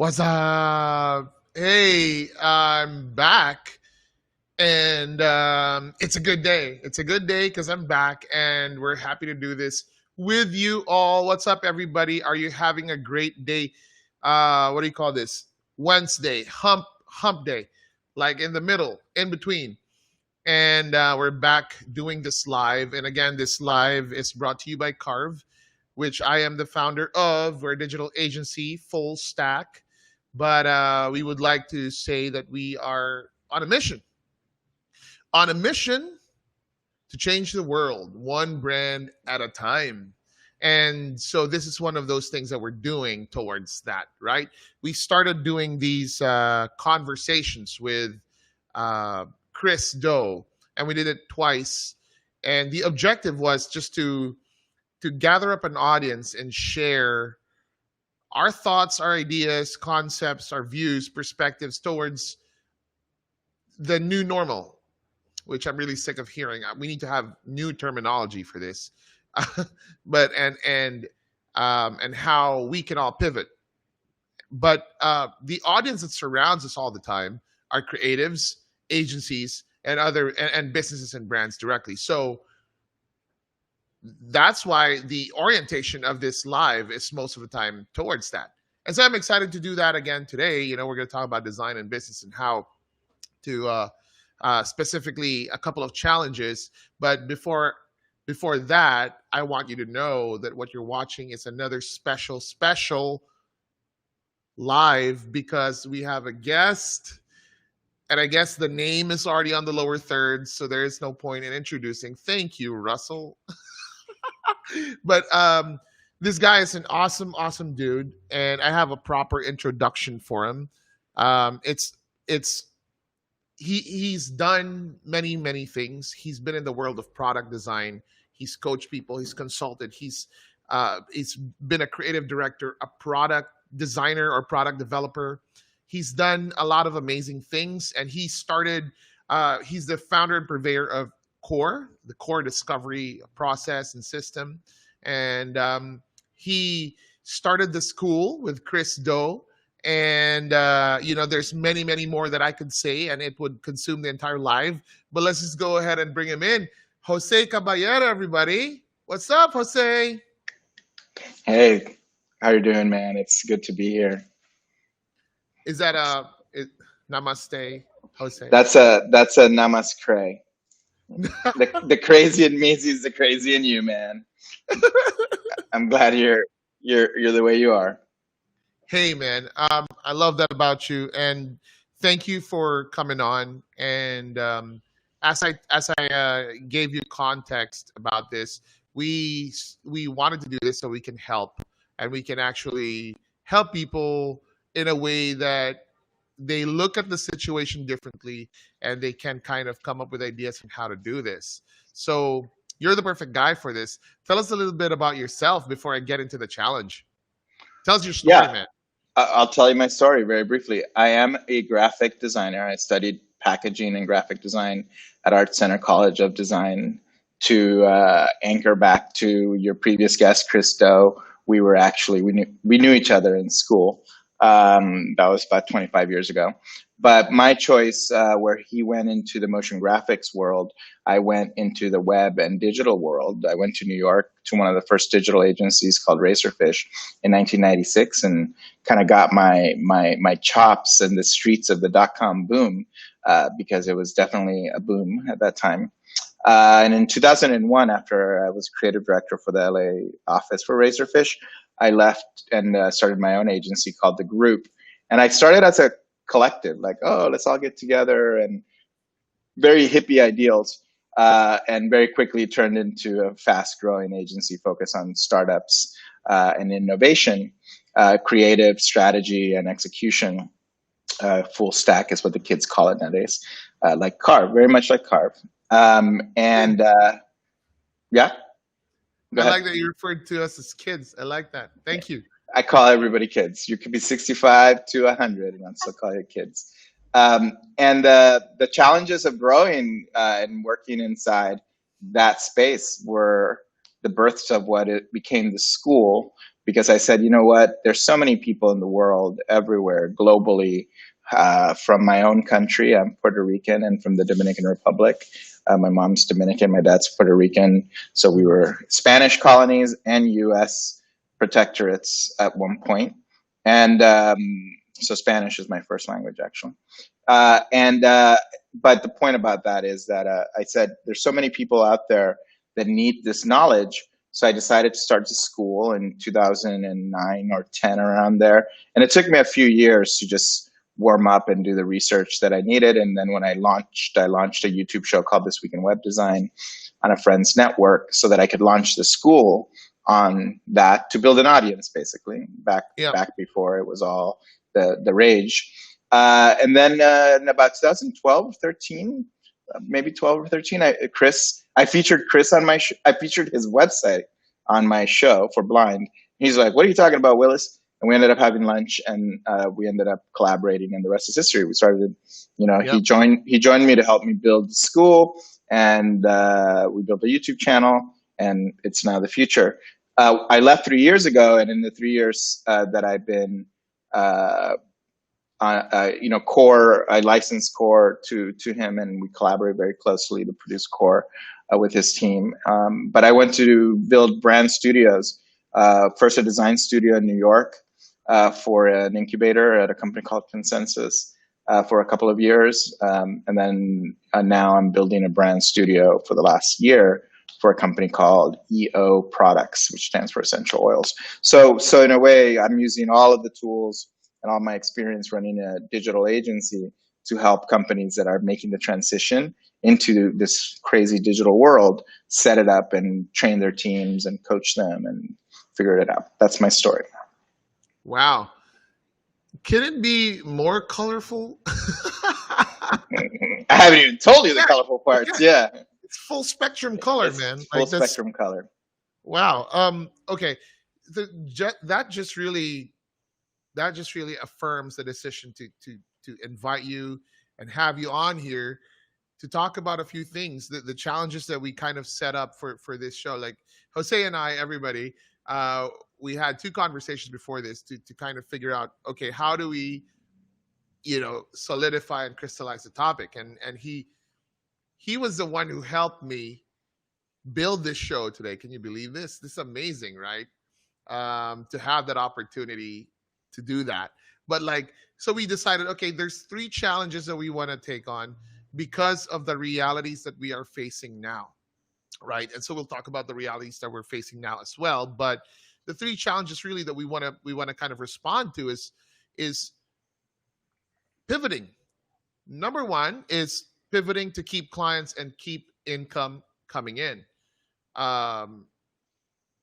What's up? Hey, I'm back, and it's a good day. It's a good day because I'm back, and we're happy to do this with you all. What's up, everybody? Are you having a great day? What do you call this? Wednesday, hump day, like in the middle, in between. And we're back doing this live. And again, this live is brought to you by Carve, which I am the founder of. We're a digital agency, full stack. but we would like to say that we are on a mission to change the world one brand at a time. And so this is one of those things that we're doing towards that, right? We started doing these conversations with uh, Chris Doe, and we did it twice. And the objective was just to gather up an audience and share our thoughts, our ideas, concepts, our views, perspectives towards the new normal, which I'm really sick of hearing. We need to have new terminology for this, but and how we can all pivot. But the audience that surrounds us all the time are creatives, agencies, and businesses and brands directly. So that's why the orientation of this live is most of the time towards that. And so I'm excited to do that again today. We're going to talk about design and business and how to specifically a couple of challenges. But before that, I want you to know that what you're watching is another special live because we have a guest. And I guess the name is already on the lower third, so there is no point in introducing. Thank you, Russell. But this guy is an awesome dude, and I have a proper introduction for him. It's he's done many things. He's been in the world of product design. He's coached people. He's consulted. He's been a creative director, a product designer, or product developer. He's done a lot of amazing things, and he started. He's the founder and purveyor of Core, the Core discovery process and system, and he started the school with Chris Doe. And there's many more that I could say, and it would consume the entire live. But let's just go ahead and bring him in. Jose Caballero, everybody. What's up, Jose? Hey, how you doing, man? It's good to be here. Is that namaste, Jose? That's a namaskre. The crazy in me is the crazy in you, man. I'm glad you're the way you are. Hey, man. I love that about you, and thank you for coming on. And as I gave you context about this, we wanted to do this so we can help, and we can actually help people in a way that they look at the situation differently, and they can kind of come up with ideas on how to do this. So you're the perfect guy for this. Tell us a little bit about yourself before I get into the challenge. Tell us your story, Yeah, man. I'll tell you my story very briefly. I am a graphic designer. I studied packaging and graphic design at Art Center College of Design. To anchor back to your previous guest, Chris Doe, we knew each other in school. That was about 25 years ago. But my choice, where he went into the motion graphics world, I went into the web and digital world. I went to New York to one of the first digital agencies called Razorfish in 1996, and kind of got my chops in the streets of the dot-com boom, because it was definitely a boom at that time. And in 2001, after I was creative director for the LA office for Razorfish, I left and started my own agency called The Group. And I started as a collective, like, oh, let's all get together, and very hippie ideals. And very quickly turned into a fast-growing agency focused on startups and innovation, creative strategy and execution. Full stack is what the kids call it nowadays, like Carve, very much like Carve. And yeah, go I ahead. like that you referred to us as kids. I like that. Thank you. I call everybody kids. You could be 65 to 100, and I'll still call you kids. And the challenges of growing and working inside that space were the births of what it became the school. Because I said, you know what? There's so many people in the world, everywhere, globally. From my own country, I'm Puerto Rican, and from the Dominican Republic. My mom's Dominican, my dad's Puerto Rican. So we were Spanish colonies and U.S. protectorates at one point. And so Spanish is my first language, actually. But the point about that is that I said there's so many people out there that need this knowledge. So I decided to start the school in 2009 or 10, around there. And it took me a few years to just warm up and do the research that I needed. And then when I launched a YouTube show called This Week in Web Design on a friend's network so that I could launch the school on that to build an audience, basically, Yeah. back before it was all the rage. And then in about 2012, 13, maybe 12 or 13, I featured Chris on I featured his website on my show for Blind. He's like, "What are you talking about, Willis?" And we ended up having lunch, and we ended up collaborating, and the rest is history. We started, Yep. he joined me to help me build the school, and we built a YouTube channel, and it's now the future. I left 3 years ago, and in the 3 years that I've been Core, I licensed Core to him, and we collaborate very closely to produce Core with his team. But I went to build brand studios. First, a design studio in New York for an incubator at a company called Consensus for a couple of years, and then now I'm building a brand studio for the last year for a company called EO Products, which stands for Essential Oils. So in a way, I'm using all of the tools and all my experience running a digital agency to help companies that are making the transition into this crazy digital world set it up and train their teams and coach them and figure it out. That's my story. Wow. Can it be more colorful? I haven't even told you the Yeah, colorful parts. yeah. Yeah, It's full spectrum color, it's man. full Like that's spectrum color. wow. Okay. That just really affirms the decision to invite you and have you on here to talk about a few things, the challenges that we kind of set up for this show. Like Jose and I, everybody, we had two conversations before this to kind of figure out, okay, how do we, solidify and crystallize the topic? And he was the one who helped me build this show today. Can you believe this? This is amazing, right? To have that opportunity to do that. But like, so we decided, okay, there's three challenges that we want to take on because of the realities that we are facing now, right? And so we'll talk about the realities that we're facing now as well. But the three challenges really that we want to kind of respond to is pivoting. Number one is pivoting to keep clients and keep income coming in. Um,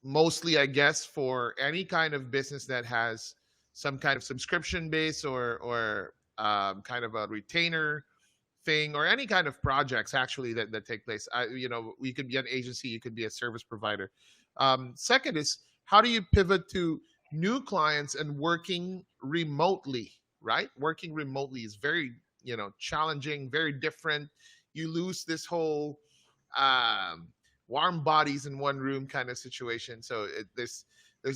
Mostly, I guess, for any kind of business that has some kind of subscription base or kind of a retainer thing, or any kind of projects actually that take place. You could be an agency, you could be a service provider. Second is, how do you pivot to new clients and working remotely? Right, working remotely is very challenging, very different. You lose this whole um, warm bodies in one room kind of situation. So there's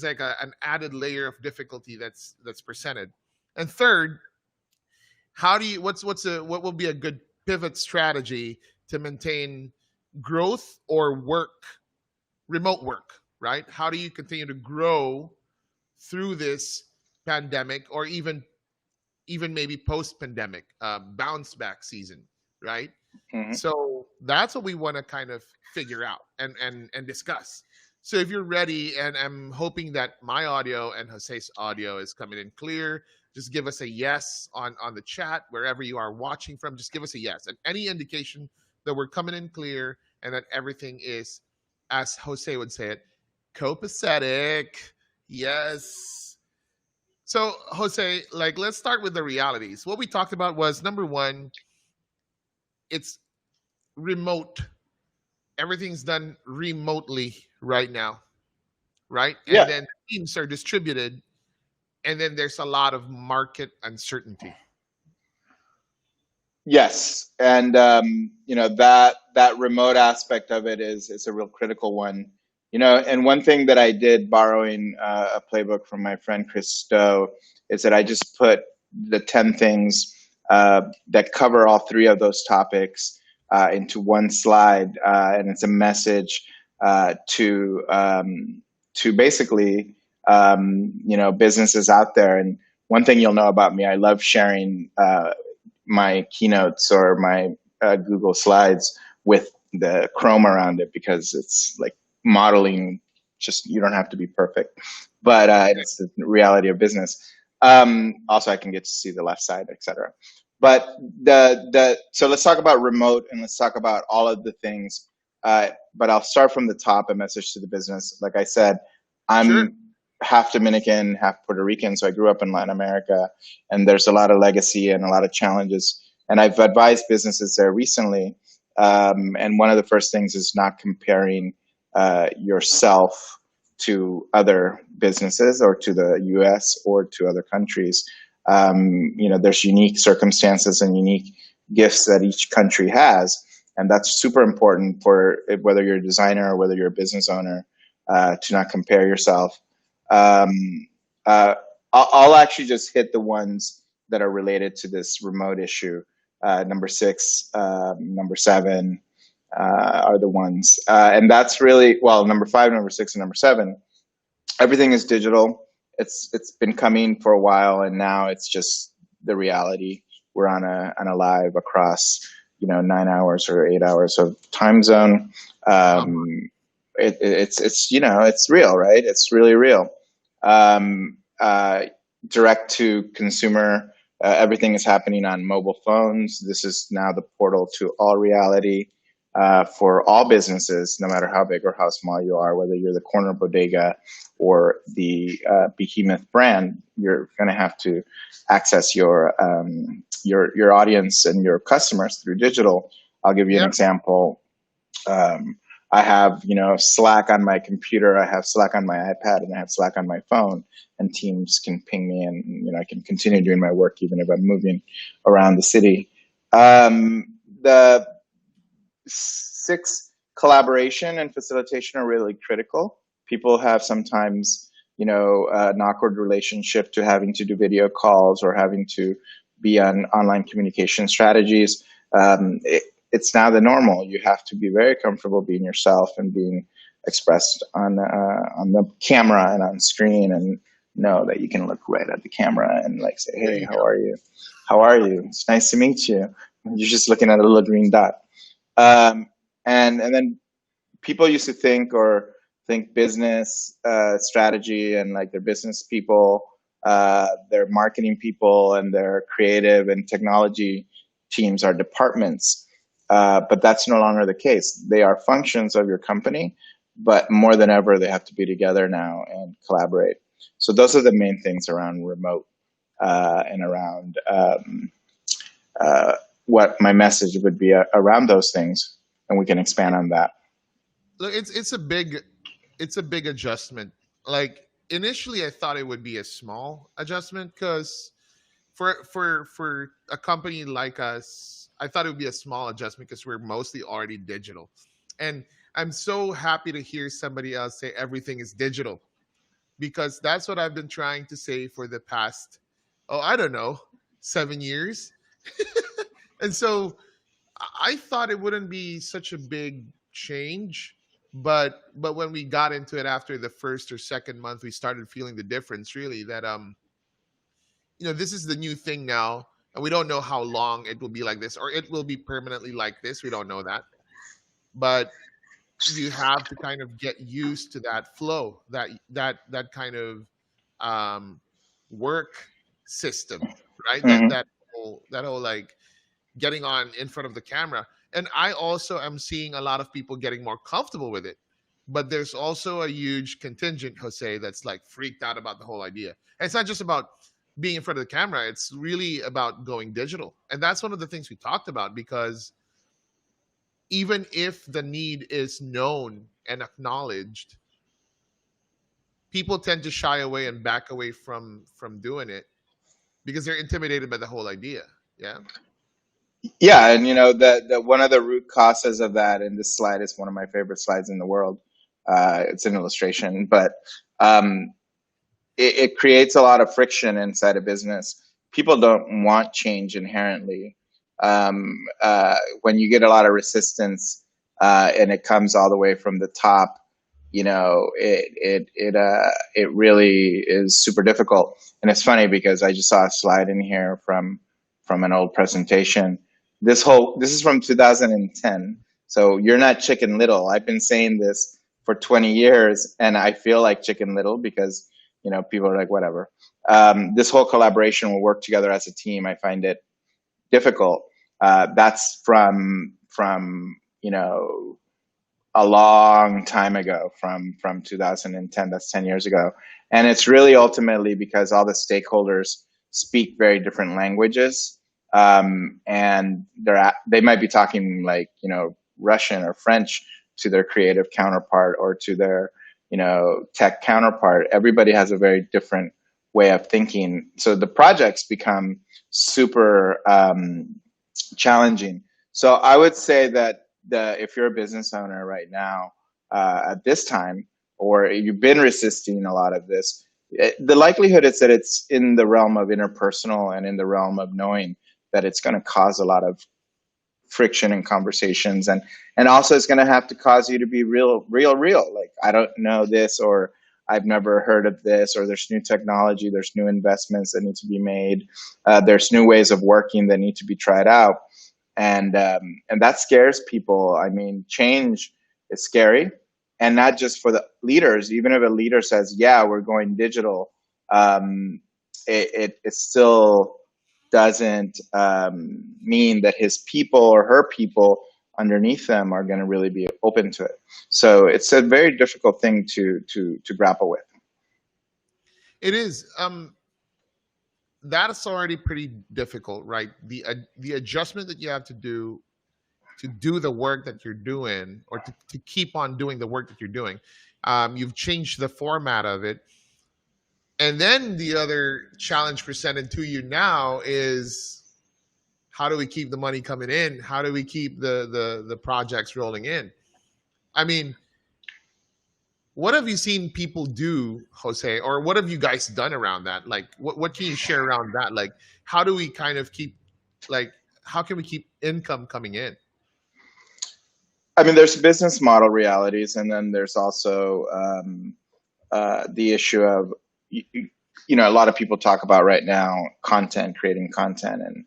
like an added layer of difficulty that's presented. And third, how do you what will be a good pivot strategy to maintain growth or remote work, right? How do you continue to grow through this pandemic, or even maybe post pandemic bounce back season, right? Mm-hmm. So that's what we want to kind of figure out and discuss. So if you're ready, and I'm hoping that my audio and Jose's audio is coming in clear, just give us a yes on the chat wherever you are watching from. Just give us a yes, and any indication that we're coming in clear and that everything is, as Jose would say it, copacetic. Yes. So Jose, like, let's start with the realities. What we talked about was, number one, it's remote. Everything's done remotely right now, right? And Yeah. then teams are distributed, and then there's a lot of market uncertainty. Yes, and that remote aspect of it is a real critical one. And one thing that I did, borrowing a playbook from my friend Chris Stowe, is that I just put the 10 things that cover all three of those topics into one slide, and it's a message to basically businesses out there. And one thing you'll know about me, I love sharing my keynotes or my Google Slides with the Chrome around it, because it's like modeling just you don't have to be perfect, but it's the reality of business. Also, I can get to see the left side, etc. But the so let's talk about remote and let's talk about all of the things. But I'll start from the top. A message to the business. Like I said, Sure. I'm half Dominican, half Puerto Rican, so I grew up in Latin America, and there's a lot of legacy and a lot of challenges. And I've advised businesses there recently, and one of the first things is not comparing yourself to other businesses or to the U.S. or to other countries. There's unique circumstances and unique gifts that each country has, and that's super important for whether you're a designer or whether you're a business owner, to not compare yourself. Um, uh, I'll actually just hit the ones that are related to this remote issue. Number six, number seven are the ones, and that's really well. Number five, number six, and number seven. Everything is digital. It's been coming for a while, and now it's just the reality. We're on a live across 9 hours or 8 hours of time zone. It's real, right? It's really real. Um, uh, Direct to consumer, everything is happening on mobile phones. This is now the portal to all reality, for all businesses, no matter how big or how small you are, whether you're the corner bodega or the behemoth brand. You're going to have to access your audience and your customers through digital. I'll give you an Yeah. example. Um, I have, Slack on my computer, I have Slack on my iPad, and I have Slack on my phone, and Teams can ping me, and I can continue doing my work even if I'm moving around the city. The six, collaboration and facilitation are really critical. People have sometimes, an awkward relationship to having to do video calls or having to be on online communication strategies. It's now the normal. You have to be very comfortable being yourself and being expressed on the camera and on screen, and know that you can look right at the camera and like say, There "Hey, you how go. are you? How are you? It's nice to meet you." You're just looking at a little green dot. Um, and then people used to think business strategy and like their business people, their marketing people, and their creative and technology teams are departments. But that's no longer the case. They are functions of your company, but more than ever, they have to be together now and collaborate. So those are the main things around remote, and around uh, what my message would be around those things, and we can expand on that. Look, it's a big adjustment. Like initially, I thought it would be a small adjustment because for a company like us, I thought it would be a small adjustment because we're mostly already digital, and I'm so happy to hear somebody else say everything is digital because that's what I've been trying to say for the past, oh, I don't know, 7 years. And so I thought it wouldn't be such a big change, but when we got into it after the first or second month, we started feeling the difference. Really, that this is the new thing now, and we don't know how long it will be like this, or it will be permanently like this. We don't know that, but you have to kind of get used to that flow, that kind of um, work system, right? That Mm-hmm. that that whole like getting on in front of the camera. And I also am seeing a lot of people getting more comfortable with it. But there's also a huge contingent, Jose, that's like freaked out about the whole idea. And it's not just about being in front of the camera, it's really about going digital. And that's one of the things we talked about because even if the need is known and acknowledged, people tend to shy away and back away from doing it because they're intimidated by the whole idea. Yeah. Yeah, and the one of the root causes of that, and this slide is one of my favorite slides in the world. It's an illustration, but um, it creates a lot of friction inside a business. People don't want change inherently. When you get a lot of resistance, and it comes all the way from the top, it really is super difficult. And it's funny because I just saw a slide in here from an old presentation. This is from 2010. So you're not Chicken Little. I've been saying this for 20 years, and I feel like Chicken Little because people are like whatever. This whole collaboration will work together as a team. I find it difficult. That's from a long time ago, from 2010. That's 10 years ago, and it's really ultimately because all the stakeholders speak very different languages, and they might be talking like Russian or French to their creative counterpart or to their tech counterpart. Everybody has a very different way of thinking, so the projects become super challenging. So I would say that if you're a business owner right now, at this time, or you've been resisting a lot of this, the likelihood is that it's in the realm of interpersonal and in the realm of knowing that it's going to cause a lot of friction in conversations, and also it's going to have to cause you to be real. Like, I don't know this, or I've never heard of this, or there's new technology, there's new investments that need to be made, there's new ways of working that need to be tried out, and that scares people. I mean, change is scary, and not just for the leaders. Even if a leader says, "Yeah, we're going digital," it still doesn't mean that his people or her people underneath them are going to really be open to it. So it's a very difficult thing to grapple with. It is. That's already pretty difficult, right? The adjustment that you have to do the work that you're doing, or to keep on doing the work that you're doing. You've changed the format of it. And then the other challenge presented to you now is, how do we keep the money coming in? How do we keep the projects rolling in? I mean, what have you seen people do, Jose, or what have you guys done around that? Like, what can you share around that? Like, how do we kind of keep, like, how can we keep income coming in? I mean, there's business model realities, and then there's also the issue of a lot of people talk about right now content, creating content, and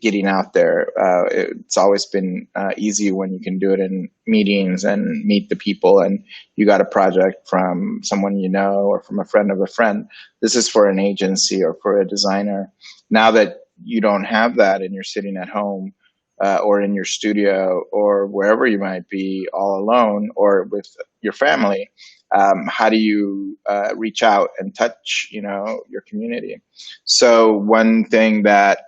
getting out there. It's always been easy when you can do it in meetings and meet the people, and you got a project from someone or from a friend of a friend. This is for an agency or for a designer. Now that you don't have that and you're sitting at home, or in your studio, or wherever you might be, all alone or with your family, how do you reach out and touch your community? So one thing that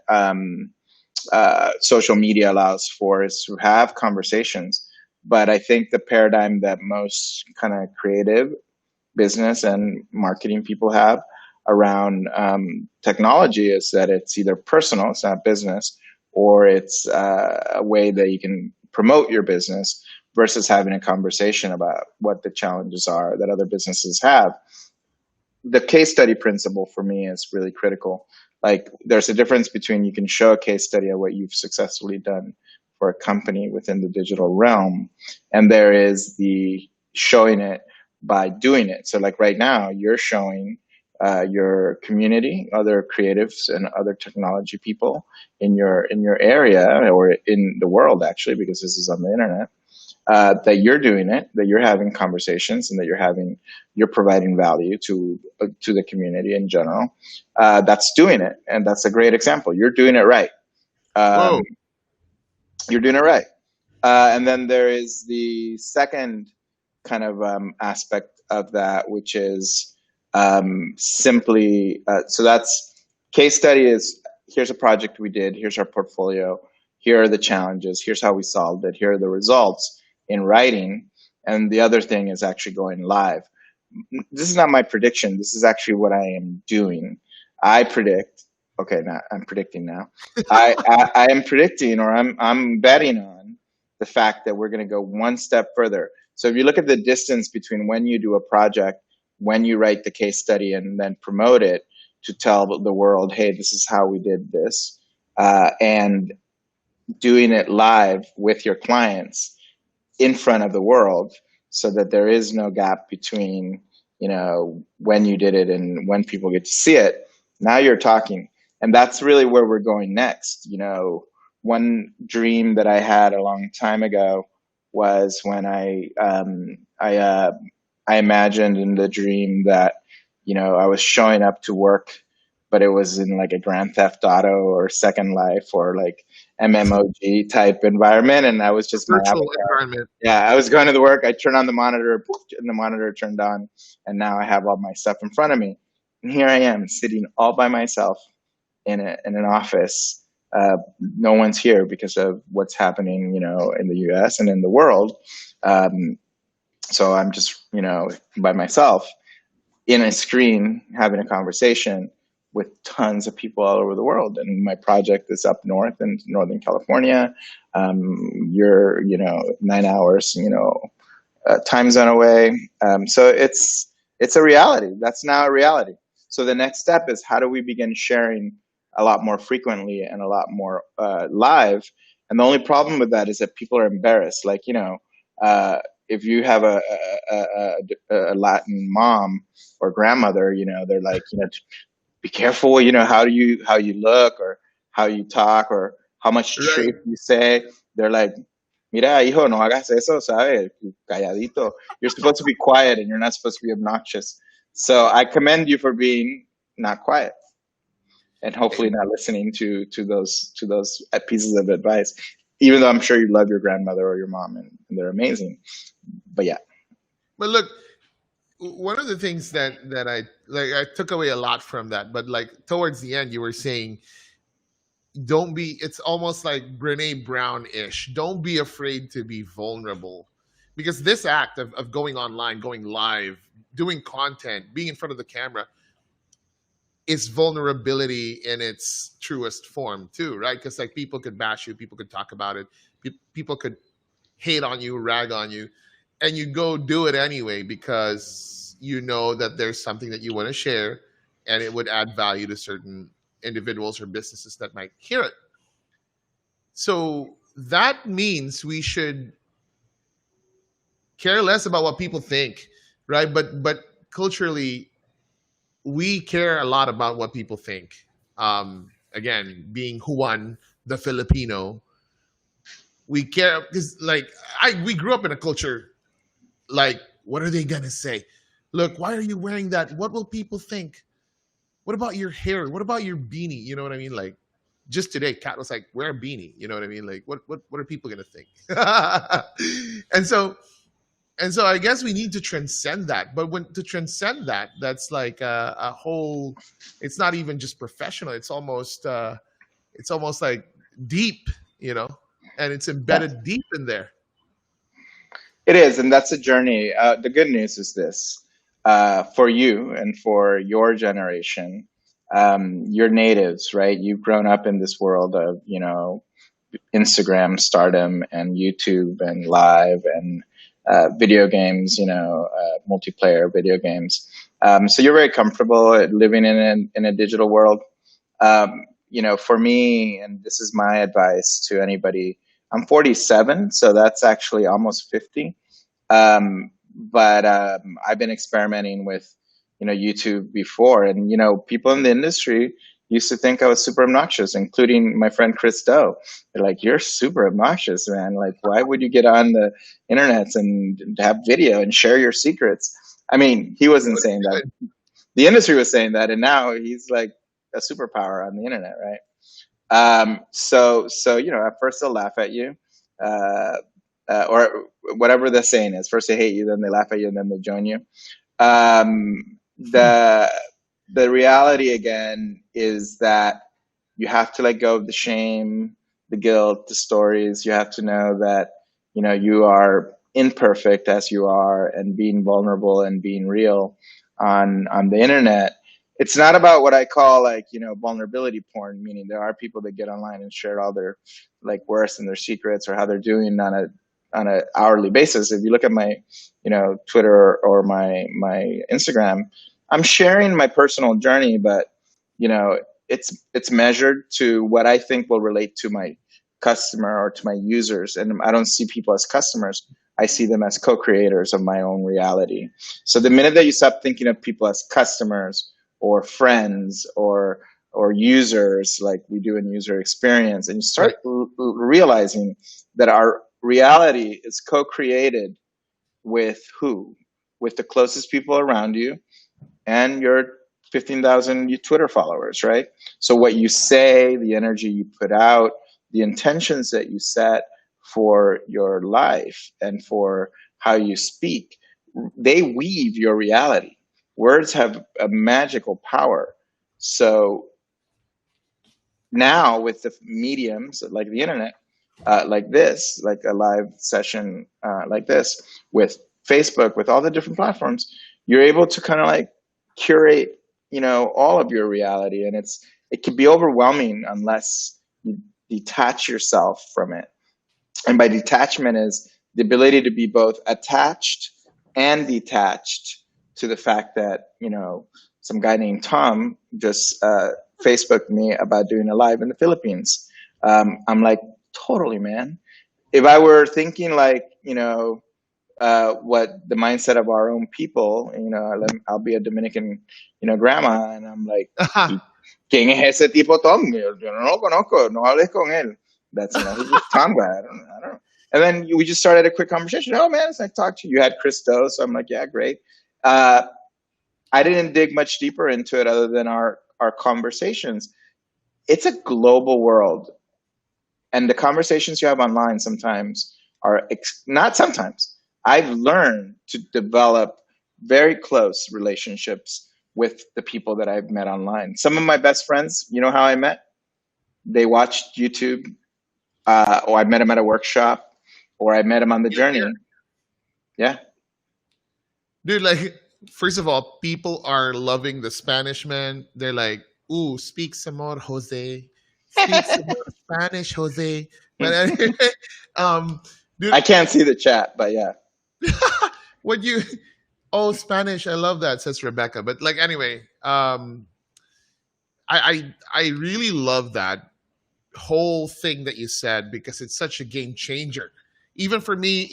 social media allows for is to have conversations, but I think the paradigm that most kind of creative business and marketing people have around technology is that it's either personal, it's not business, or it's a way that you can promote your business versus having a conversation about what the challenges are that other businesses have. The case study principle for me is really critical. Like, there's a difference between you can show a case study of what you've successfully done for a company within the digital realm, and there is the showing it by doing it. So like right now, you're showing your community, other creatives and other technology people in your area, or in the world actually, because this is on the internet, that you're doing it, that you're having conversations, and that you're providing value to the community in general. That's doing it, and that's a great example. You're doing it right. Whoa. Um, you're doing it right. And then there is the second kind of aspect of that, which is simply so that's case study is, here's a project we did, here's our portfolio, here are the challenges, here's how we solved it, here are the results in writing. And the other thing is actually going live. This is not my prediction, this is actually what I am doing. I predict, okay, now I'm predicting now. I am predicting, or I'm betting on the fact that we're going to go one step further. So if you look at the distance between when you do a project, when you write the case study, and then promote it to tell the world, hey, this is how we did this, and doing it live with your clients in front of the world, so that there is no gap between when you did it and when people get to see it. Now you're talking, and that's really where we're going next. One dream that I had a long time ago was when I I I imagined in the dream that, I was showing up to work, but it was in like a Grand Theft Auto or Second Life or like MMOG type environment, and I was A just my virtual avatar. environment. Yeah, I was going to the work. I turned on the monitor, poof, and the monitor turned on, and now I have all my stuff in front of me, and here I am sitting all by myself in an office. No one's here because of what's happening, in the U.S. and in the world. Um, so I'm just, by myself in a screen having a conversation with tons of people all over the world. And my project is up north in Northern California. You're, 9 hours, time zone away. So it's a reality. That's now a reality. So the next step is how do we begin sharing a lot more frequently and a lot more live? And the only problem with that is that people are embarrassed. Like, uh, if you have a Latin mom or grandmother, they're like, be careful, how you look or how you talk or how much Right. truth you say. They're like, mira, hijo, no hagas eso, ¿sabes? Calladito. You're supposed to be quiet and you're not supposed to be obnoxious. So I commend you for being not quiet and hopefully not listening to those pieces of advice. Even though I'm sure you love your grandmother or your mom and they're amazing. But yeah, But look, one of the things that I took away a lot from that, but like towards the end, you were saying, don't be. It's almost like Brene Brown ish. Don't be afraid to be vulnerable, because this act of going online, going live, doing content, being in front of the camera, is vulnerability in its truest form too, right? Because like people could bash you, people could talk about it, people could hate on you, rag on you, and you go do it anyway because you know that there's something that you want to share, and it would add value to certain individuals or businesses that might hear it. So that means we should care less about what people think, right? But culturally, we care a lot about what people think. Again, being Juan, the Filipino, we care because like we grew up in a culture like, what are they gonna say? Look, why are you wearing that? What will people think? What about your hair? What about your beanie? You know what I mean? Like just today, Kat was like, wear a beanie. You know what I mean? Like what are people gonna think? and so and so I guess we need to transcend that. But when to transcend that, that's like a whole. It's not even just professional. It's almost like deep, and it's yeah. embedded deep in there. It is, and that's a journey. The good news is this: for you and for your generation, you're natives, right? You've grown up in this world of Instagram stardom and YouTube and live and video games, multiplayer video games. So you're very comfortable living in a digital world. For me, and this is my advice to anybody. I'm 47, so that's actually almost 50. But I've been experimenting with, YouTube before, and people in the industry used to think I was super obnoxious, including my friend Chris Doe. They're like, "You're super obnoxious, man. Like, why would you get on the internet and have video and share your secrets?" I mean, he wasn't What are saying you that. doing? The industry was saying that, and now he's like a superpower on the internet, right? So at first they'll laugh at you, uh, or whatever the saying is. First they hate you, then they laugh at you, and then they join you. The reality again is that you have to let go of the shame, the guilt, the stories. You have to know that you are imperfect as you are, and being vulnerable and being real on the internet. It's not about what I call like vulnerability porn, meaning there are people that get online and share all their like worst and their secrets or how they're doing on a hourly basis. If you look at my Twitter or my Instagram, I'm sharing my personal journey, but you know it's measured to what I think will relate to my customer or to my users, and I don't see people as customers. I see them as co-creators of my own reality. So the minute that you stop thinking of people as customers or friends or users like we do in user experience, and you Right. start realizing that our reality is co-created with who? With the closest people around you and your 15,000 Twitter followers, right? So what you say, the energy you put out, the intentions that you set for your life and for how you speak, they weave your reality. Words have a magical power. So now with the mediums like the internet, like this, like a live session like this, with Facebook, with all the different platforms, you're able to kind of like curate, all of your reality, and it can be overwhelming unless you detach yourself from it. And by detachment is the ability to be both attached and detached to the fact that, some guy named Tom just Facebooked me about doing a live in the Philippines. I'm like, totally, man. If I were thinking like, what the mindset of our own people, I'll be a Dominican, grandma, and I'm like, ¿quién es ese tipo Tom? Yo no lo conozco, no hables con él. That's, he's just Tom guy. I don't know. And then we just started a quick conversation. Oh man, it's like talk to you. You had Christo, so I'm like, yeah, great. I didn't dig much deeper into it other than our conversations. It's a global world, and the conversations you have online sometimes are not sometimes. I've learned to develop very close relationships with the people that I've met online. Some of my best friends, you know how I met? They watched YouTube, or I met them at a workshop, or I met them on the Yeah. journey. Yeah. Dude, like, first of all, people are loving the Spanish, man. They're like, ooh, speak some more, Jose. Speak some more Spanish, Jose. But anyway, um, dude, I can't see the chat, but yeah. what you oh, Spanish, I love that, says Rebecca. But like anyway, I really love that whole thing that you said because it's such a game changer. Even for me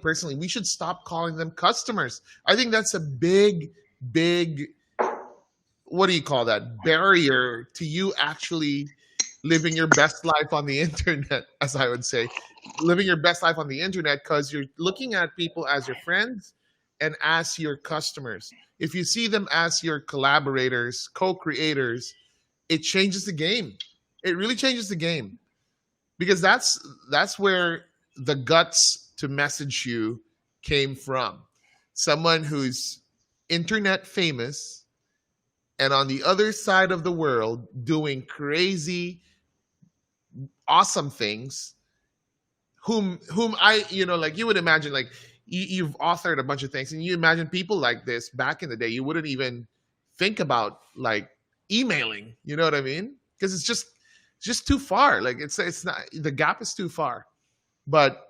personally, we should stop calling them customers. I think that's a big, what do you call that, barrier to you actually living your best life on the internet, as I would say, living your best life on the internet, because you're looking at people as your friends and as your customers. If you see them as your collaborators, co-creators, it changes the game. It really changes the game because that's where the guts to message you came from. Someone who's internet famous and on the other side of the world doing crazy awesome things, whom I, like, you would imagine, like, you've authored a bunch of things and you imagine people like this back in the day, you wouldn't even think about like emailing, you know what I mean? Because it's just too far. Like, it's not, the gap is too far. But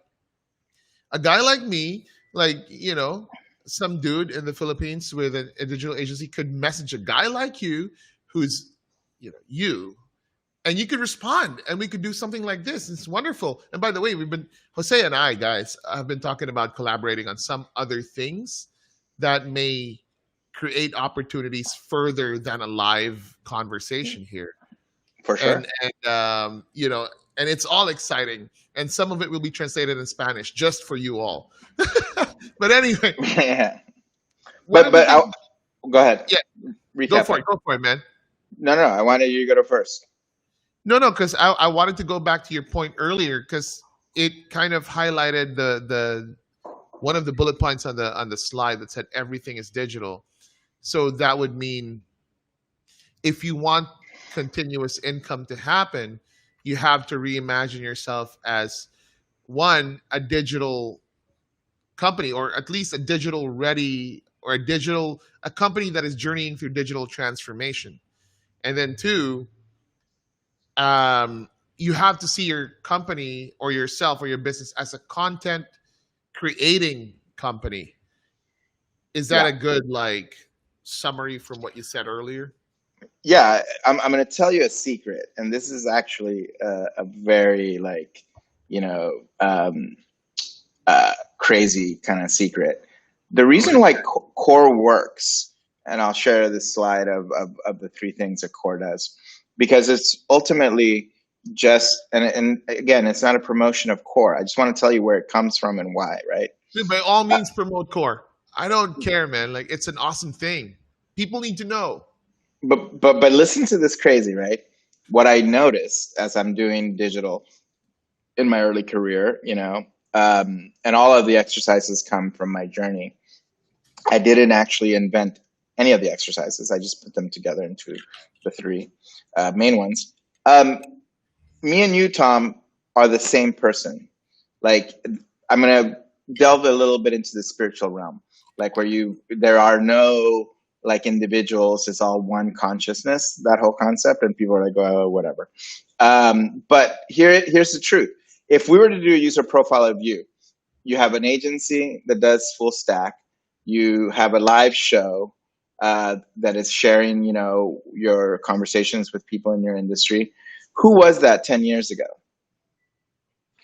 a guy like me, like, some dude in the Philippines with a digital agency could message a guy like you who's, you, and you could respond and we could do something like this. It's wonderful. And by the way, Jose and I, guys, have been talking about collaborating on some other things that may create opportunities further than a live conversation here. For sure. And it's all exciting, and some of it will be translated in Spanish just for you all. But anyway, Yeah. one But of the but things, go ahead. yeah, Recap it. go for it, man. No, I wanted you to go to first. No, because I wanted to go back to your point earlier because it kind of highlighted the one of the bullet points on the slide that said everything is digital. So that would mean if you want continuous income to happen, you have to reimagine yourself as one, a digital company, or at least a digital ready, or a company that is journeying through digital transformation. And then two, you have to see your company or yourself or your business as a content creating company. Is that Yeah. a good like summary from what you said earlier? Yeah. I'm going to tell you a secret, and this is actually a very like, you know, um, crazy kind of secret. The All reason right. why core works, and I'll share this slide of the three things that core does, because it's ultimately just, and again, it's not a promotion of core. I just want to tell you where it comes from and why, right? Dude, by all means, promote core. I don't care, man. Like, it's an awesome thing. People need to know. But listen to this crazy, right? What I noticed as I'm doing digital in my early career, and all of the exercises come from my journey. I didn't actually invent any of the exercises. I just put them together into the three main ones. Um, Me and you, Tom, are the same person. Like, I'm gonna delve a little bit into the spiritual realm, like where there are no like individuals, it's all one consciousness, that whole concept, and people are like, oh, whatever. But here's the truth. If we were to do a user profile of you, you have an agency that does full stack. You have a live show that is sharing, your conversations with people in your industry. Who was that 10 years ago?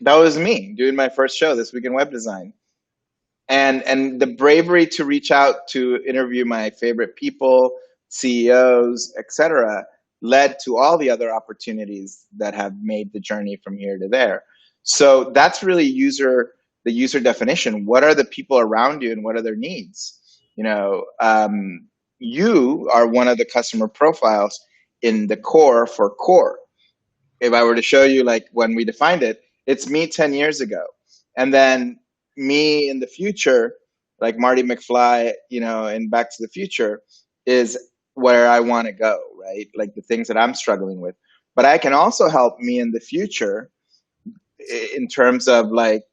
That was me doing my first show, This Week in Web Design. And the bravery to reach out to interview my favorite people, CEOs, etc., led to all the other opportunities that have made the journey from here to there. So that's really the user definition. What are the people around you and what are their needs? You are one of the customer profiles in the core for core. If I were to show you like when we defined it, it's me 10 years ago. And then me in the future, like Marty McFly, in Back to the Future, is where I want to go, right? Like the things that I'm struggling with. But I can also help me in the future in terms of like,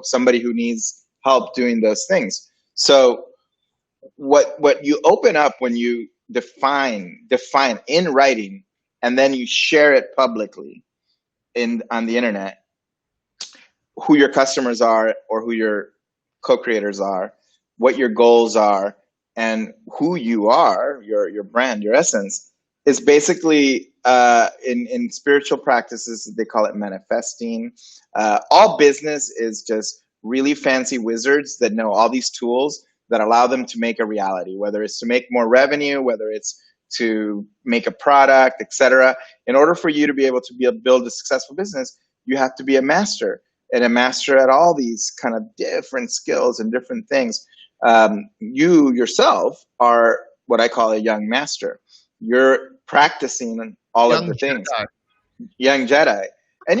somebody who needs help doing those things. So what you open up when you define in writing and then you share it publicly on the internet, who your customers are or who your co-creators are, what your goals are, and who you are, your brand, your essence, is basically in spiritual practices they call it manifesting. All business is just really fancy wizards that know all these tools that allow them to make a reality, whether it's to make more revenue, whether it's to make a product, etc. In order for you to be able to build a successful business, you have to be a master, and a master at all these kind of different skills and different things. You yourself are what I call a young master. You're practicing all of Young the things, Jedi. young Jedi, and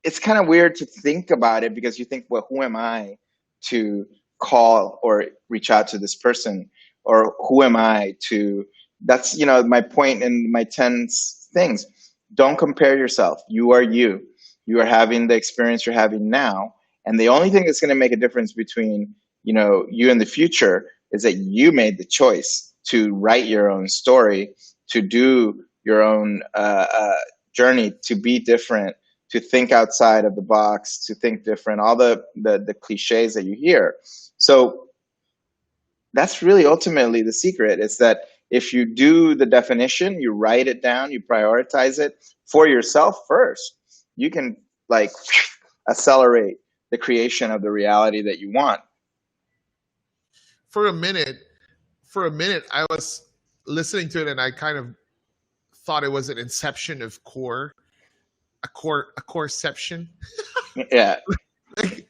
it's kind of weird to think about it because you think, well, who am I to call or reach out to this person, or who am I to? That's my point in my 10 things. Don't compare yourself. You are you. You are having the experience you're having now, and the only thing that's going to make a difference between you and the future is that you made the choice to write your own story, to do your own journey, to be different, to think outside of the box, to think different, all the cliches that you hear. So that's really ultimately the secret, is that if you do the definition, you write it down, you prioritize it for yourself first, you can like accelerate the creation of the reality that you want. For a minute, I was listening to it and I kind of thought it was an inception of core, a coreception. Yeah. Like,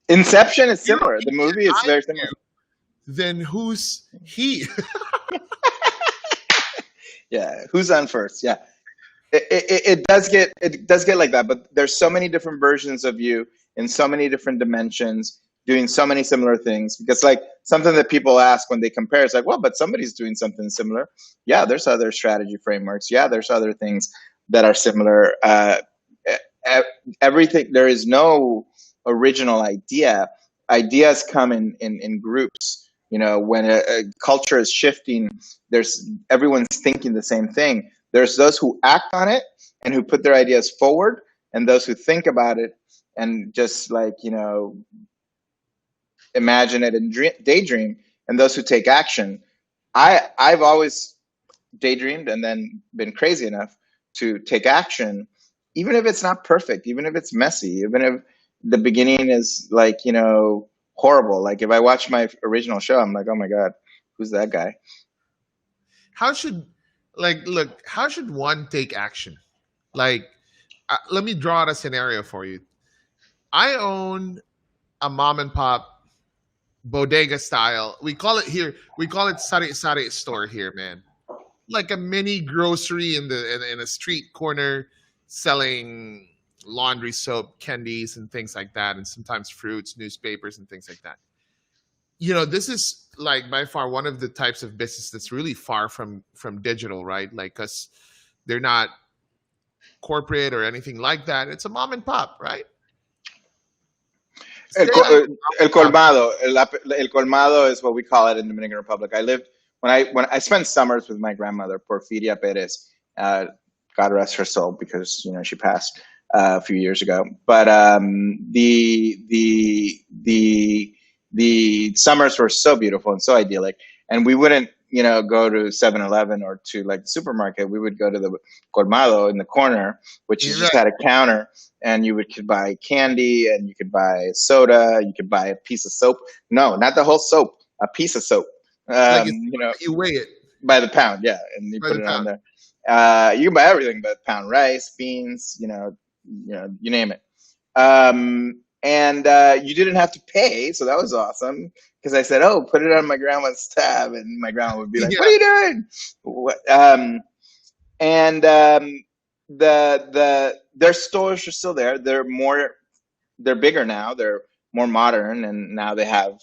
Inception is you similar. The movie is I very similar. then who's he? Yeah. Who's on first? Yeah. It does get like that, but there's so many different versions of you in so many different dimensions doing so many similar things, because like something that people ask when they compare is like, well, but somebody's doing something similar. Yeah, there's other strategy frameworks. Yeah, there's other things that are similar. Everything, there is no original idea. Ideas come in groups. When a culture is shifting, there's everyone's thinking the same thing. There's those who act on it and who put their ideas forward, and those who think about it and just like, imagine it and daydream, and those who take action. I've always daydreamed and then been crazy enough to take action, even if it's not perfect, even if it's messy, even if the beginning is like, horrible. Like if I watch my original show, I'm like, oh my God, who's that guy? How should, like, look, how should one take action? Like, let me draw out a scenario for you. I own a mom and pop bodega style. We call it here. We call it sari sari store here, man. Like a mini grocery in a street corner selling laundry soap, candies, and things like that, and sometimes fruits, newspapers, and things like that. This is like by far one of the types of business that's really far from digital, right? Like, because they're not corporate or anything like that. It's a mom and pop, right? El, Say that. el Pop. colmado, el colmado is what we call it in the Dominican Republic. I lived when I spent summers with my grandmother, Porfiria Perez. God rest her soul, because she passed a few years ago. But the summers were so beautiful and so idyllic, and we wouldn't go to 7-Eleven or to like the supermarket. We would go to the colmado in the corner, which is You're just right. had a counter, and could buy candy, and you could buy soda, you could buy a piece of soap. No, not the whole soap, a piece of soap. Like um, it's, you know you weigh it by the pound, yeah, and you by put the it on pound. there. You can buy everything by the pound: rice, beans, you name it. And you didn't have to pay, so that was awesome. Because I said, "Oh, put it on my grandma's tab," and my grandma would be like, "What are Yeah. you doing?" And their stores are still there. They're bigger now. They're more modern, and now they have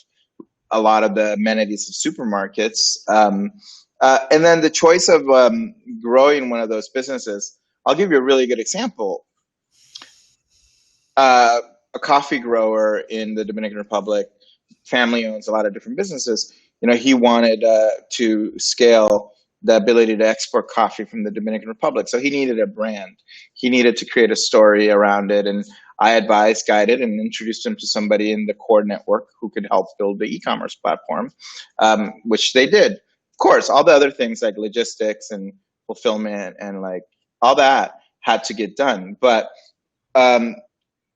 a lot of the amenities of supermarkets. And then the choice of growing one of those businesses. I'll give you a really good example. A coffee grower in the Dominican Republic, family owns a lot of different businesses. He wanted to scale the ability to export coffee from the Dominican Republic. So he needed a brand. He needed to create a story around it. And I advised, guided, and introduced him to somebody in the core network who could help build the e-commerce platform, which they did. Of course, all the other things like logistics and fulfillment and like all that had to get done. But um,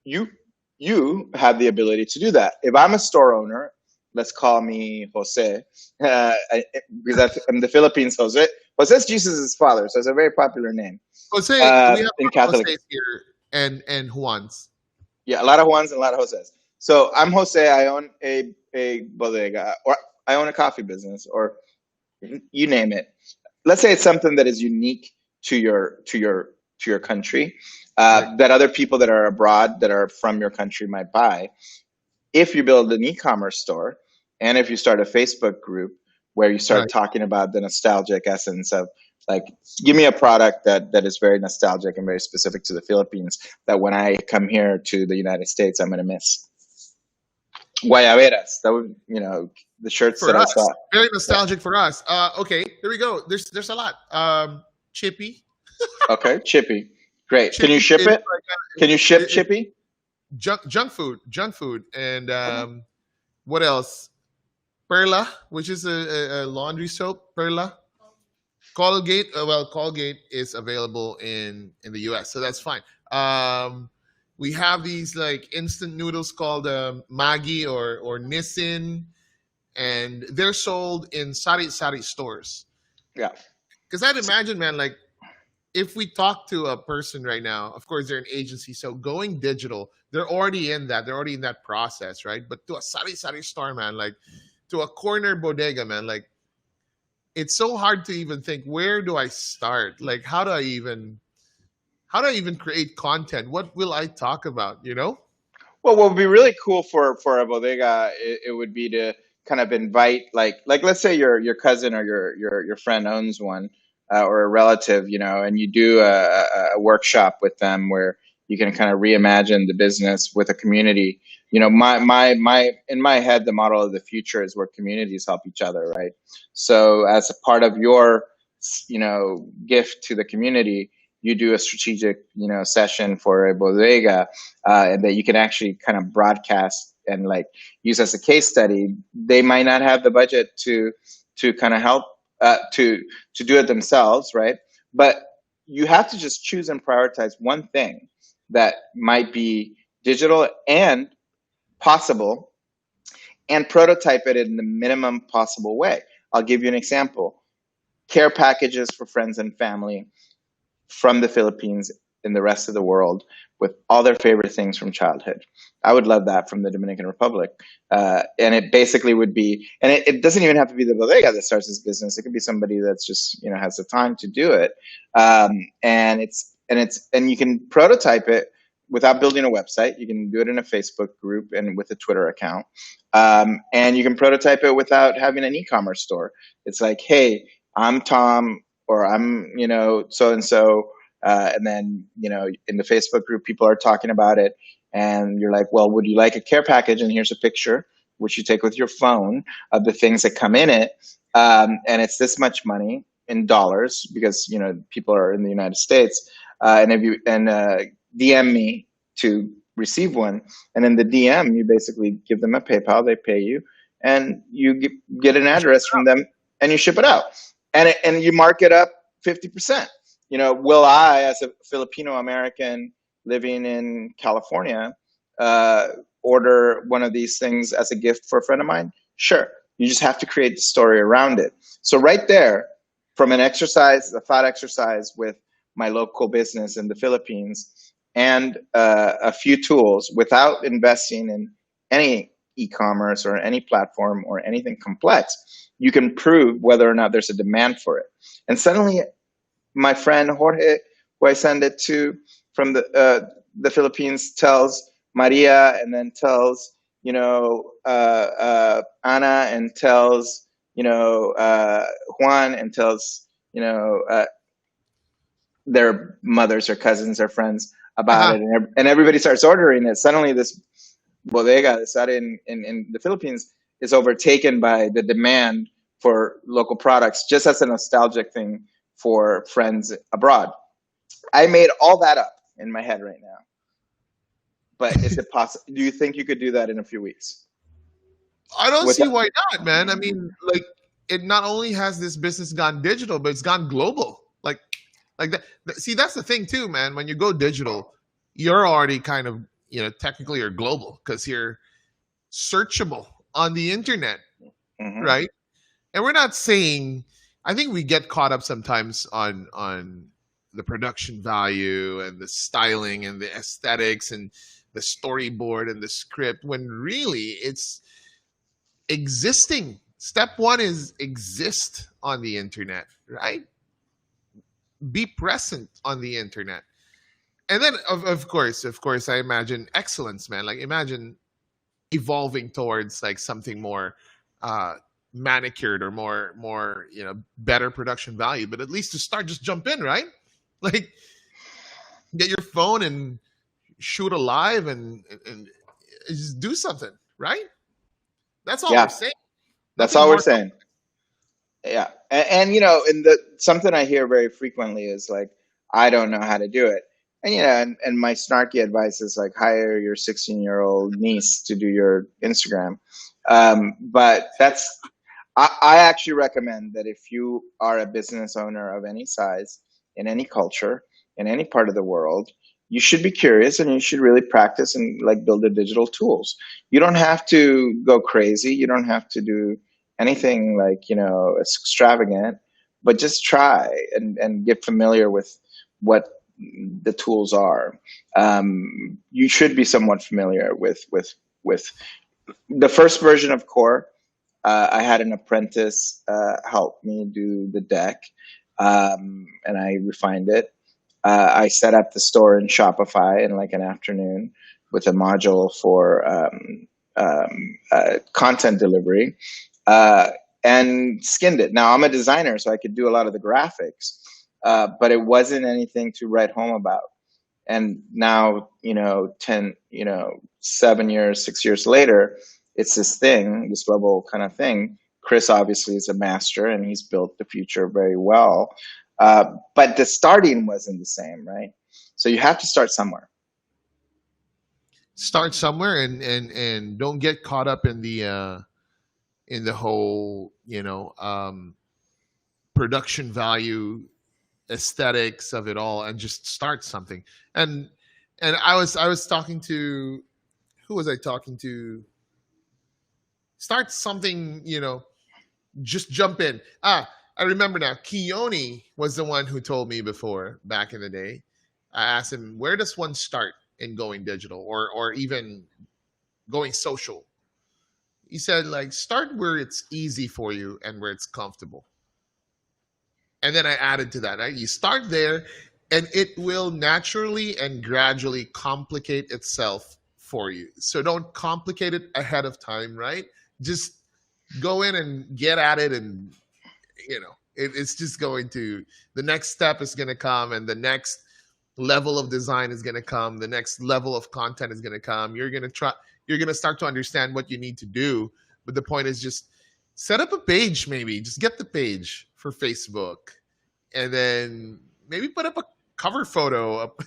you have the ability to do that. If I'm a store owner, let's call me Jose, because I'm the Philippines Jose. Jose is Jesus' father, so it's a very popular name Jose, we have a in lot of Catholic. Jose's here and Juans. Yeah, a lot of Juans and a lot of Joses. So I'm Jose. I own a bodega, or I own a coffee business, or you name it. Let's say it's something that is unique to your country, Right. that other people that are abroad that are from your country might buy. If you build an e-commerce store, and if you start a Facebook group where you start Right. talking about the nostalgic essence of, like, give me a product that is very nostalgic and very specific to the Philippines, that when I come here to the United States I'm going to miss. Guayaberas, that would, the shirts For that I saw. us. Very Yeah. nostalgic for us. Okay, here we go. There's a lot. Chippy. Okay, Chippy, great. Can you Chippy ship is it? like Can you ship it's Chippy? junk food, and Okay. what else? Perla, which is a laundry soap. Perla. Colgate. Well, Colgate is available in the U.S., so that's fine. We have these like instant noodles called Maggi or Nissin, and they're sold in sari sari stores. Yeah. Because I'd imagine, man, like if we talk to a person right now, of course they're an agency, so going digital, they're already in that. They're already in that process, right? But to a sari sari store, man, like to a corner bodega, man, like it's so hard to even think where do I start? Like how do I even create content? What will I talk about? Well, what would be really cool for a bodega, it would be to kind of invite, like let's say your cousin or your friend owns one, or a relative, and you do a workshop with them where you can kind of reimagine the business with a community. My in my head, the model of the future is where communities help each other, right? So as a part of your gift to the community, you do a strategic session for a bodega, and that you can actually kind of broadcast and like use as a case study. They might not have the budget to kind of help, to do it themselves, right? But you have to just choose and prioritize one thing that might be digital and possible, and prototype it in the minimum possible way. I'll give you an example: care packages for friends and family from the Philippines in the rest of the world with all their favorite things from childhood. I would love that from the Dominican Republic. And it basically would be, and it doesn't even have to be the bodega that starts this business. It could be somebody that's just, has the time to do it. And you can prototype it without building a website. You can do it in a Facebook group and with a Twitter account. And you can prototype it without having an e-commerce store. It's like, hey, I'm Tom, or I'm, so and so. And then, in the Facebook group, people are talking about it. And you're like, well, would you like a care package? And here's a picture, which you take with your phone, of the things that come in it. And it's this much money in dollars, because, people are in the United States. And if you DM me to receive one, and in the DM, you basically give them a PayPal, they pay you, and you get an address from them, and you ship it out. And you mark it up 50%. Will I, as a Filipino American living in California, order one of these things as a gift for a friend of mine? Sure. You just have to create the story around it. So right there, from a thought exercise with my local business in the Philippines, and a few tools, without investing in any e-commerce or any platform or anything complex, you can prove whether or not there's a demand for it. And suddenly, my friend Jorge, who I send it to from the Philippines, tells Maria, and then tells Ana, and tells Juan, and tells their mothers or cousins or friends about it, and everybody starts ordering it. Suddenly, this bodega that's out in the Philippines is overtaken by the demand for local products, just as a nostalgic thing for friends abroad. I made all that up in my head right now. But is it possible? Do you think you could do that in a few weeks? I don't see why not, man. I mean, like, it not only has this business gone digital, but it's gone global. Like that. See, that's the thing too, man. When you go digital, you're already kind of, technically you're global, because you're searchable on the internet, right? And we're not saying, I think we get caught up sometimes on the production value and the styling and the aesthetics and the storyboard and the script, when really it's existing. Step one is exist on the internet, right? Be present on the internet. And then of course, I imagine excellence, man. Like, imagine evolving towards like something more manicured, or more better production value. But at least to start, just jump in, right? Like, get your phone and shoot a live, and just do something, right? That's all we're saying. That's all we're saying. Yeah. And something I hear very frequently is like, I don't know how to do it. And my snarky advice is like, hire your 16-year-old niece to do your Instagram. But I actually recommend that if you are a business owner of any size, in any culture, in any part of the world, you should be curious, and you should really practice and like build the digital tools. You don't have to go crazy. You don't have to do anything like, extravagant, but just try and get familiar with what the tools are. You should be somewhat familiar with the first version of Core. I had an apprentice help me do the deck, and I refined it. I set up the store in Shopify in like an afternoon with a module for content delivery, and skinned it. Now, I'm a designer, so I could do a lot of the graphics, but it wasn't anything to write home about. And now, 7 years, 6 years later, it's this thing, this global kind of thing. Chris obviously is a master, and he's built the future very well. But the starting wasn't the same, right? So you have to start somewhere. Start somewhere, and don't get caught up in the whole, production value, aesthetics of it all, and just start something. And I was talking to, who was I talking to? Start something, just jump in. I remember now. Keone was the one who told me before, back in the day. I asked him, where does one start in going digital or even going social? He said, like, start where it's easy for you and where it's comfortable. And then I added to that, right? You start there and it will naturally and gradually complicate itself for you. So don't complicate it ahead of time, right? Just go in and get at it, and it's just going to, the next step is going to come, and the next level of design is going to come, the next level of content is going to come. You're going to start to understand what you need to do. But the point is, just set up a page, maybe just get the page for Facebook, and then maybe put up a cover photo up,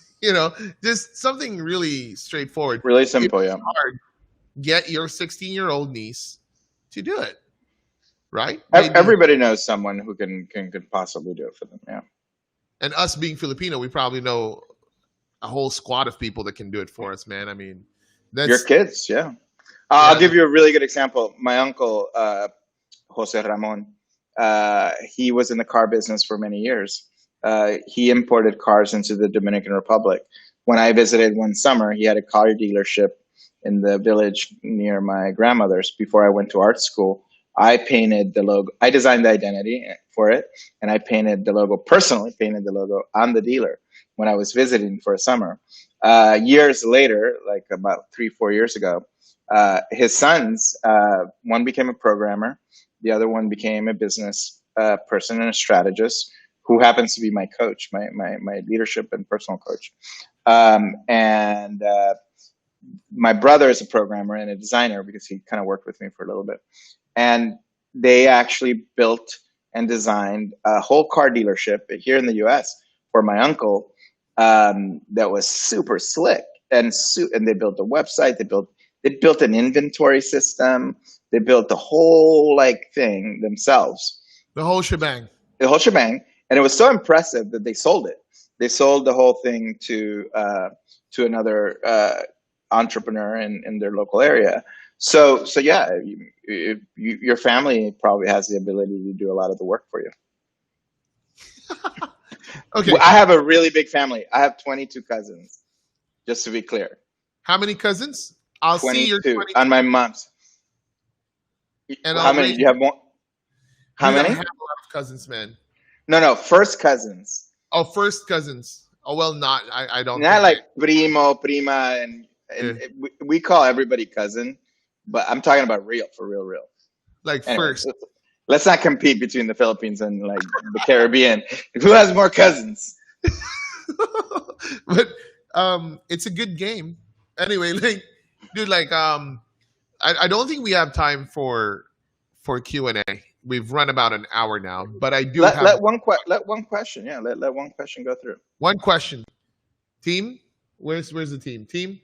just something really straightforward. Really If simple, it's yeah. hard, get your 16-year-old niece to do it, right? Maybe. Everybody knows someone who can could possibly do it for them. Yeah. And us being Filipino, we probably know a whole squad of people that can do it for us, man. I mean, Your that's kids, yeah. I'll yeah. give you a really good example. My uncle, Jose Ramon, he was in the car business for many years. He imported cars into the Dominican Republic. When I visited one summer, he had a car dealership in the village near my grandmother's. Before I went to art school, I painted the logo. I designed the identity for it, and I painted the logo, personally painted the logo on the dealer when I was visiting for a summer. Years later, like about 3-4 years ago, his sons, one became a programmer, the other one became a business person and a strategist, who happens to be my coach, my leadership and personal coach. And my brother is a programmer and a designer because he kind of worked with me for a little bit. And they actually built and designed a whole car dealership here in the US for my uncle, that was super slick. And they built a website, they built an inventory system, they built the whole like thing themselves, The whole shebang. the whole shebang. And it was so impressive that they sold it. They sold the whole thing to another entrepreneur in their local area. So yeah, your family probably has the ability to do a lot of the work for you. Okay. I have a really big family. I have 22 cousins, just to be clear. How many cousins? I'll see your 22 20, on my mom's. and How I'll many? raise. Do you have more? How Dude, I many? have a lot of cousins, man. No, first cousins. Oh, first cousins. Oh well, not. I don't Not think I. like primo, prima, Yeah. we call everybody cousin, but I'm talking about real, for real, real. Like Anyway, first. let's not compete between the Philippines and like the Caribbean. Who has more cousins? But it's a good game. Anyway, like, dude, like, I don't think we have time for Q&A. We've run about an hour now, but I do have Let one question. Yeah, let one question go through. one question. Team, where's the team? Team,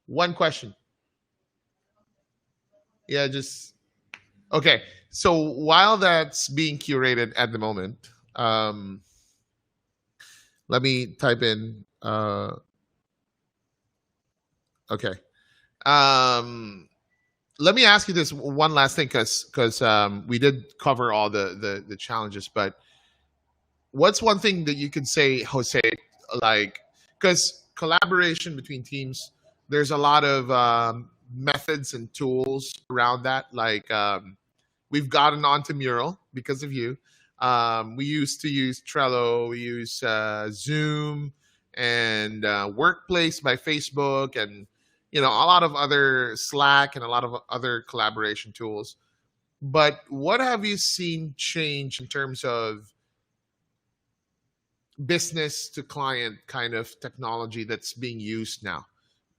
one question. Yeah, just okay. So while that's being curated at the moment, let me type in. Okay. Um, Let me ask you this one last thing, because we did cover all the challenges, but what's one thing that you could say, Jose, like, because collaboration between teams, there's a lot of methods and tools around that. Like, we've gotten onto Mural because of you. We used to use Trello, we use Zoom, and Workplace by Facebook, and a lot of other Slack and a lot of other collaboration tools. But what have you seen change in terms of business to client kind of technology that's being used now?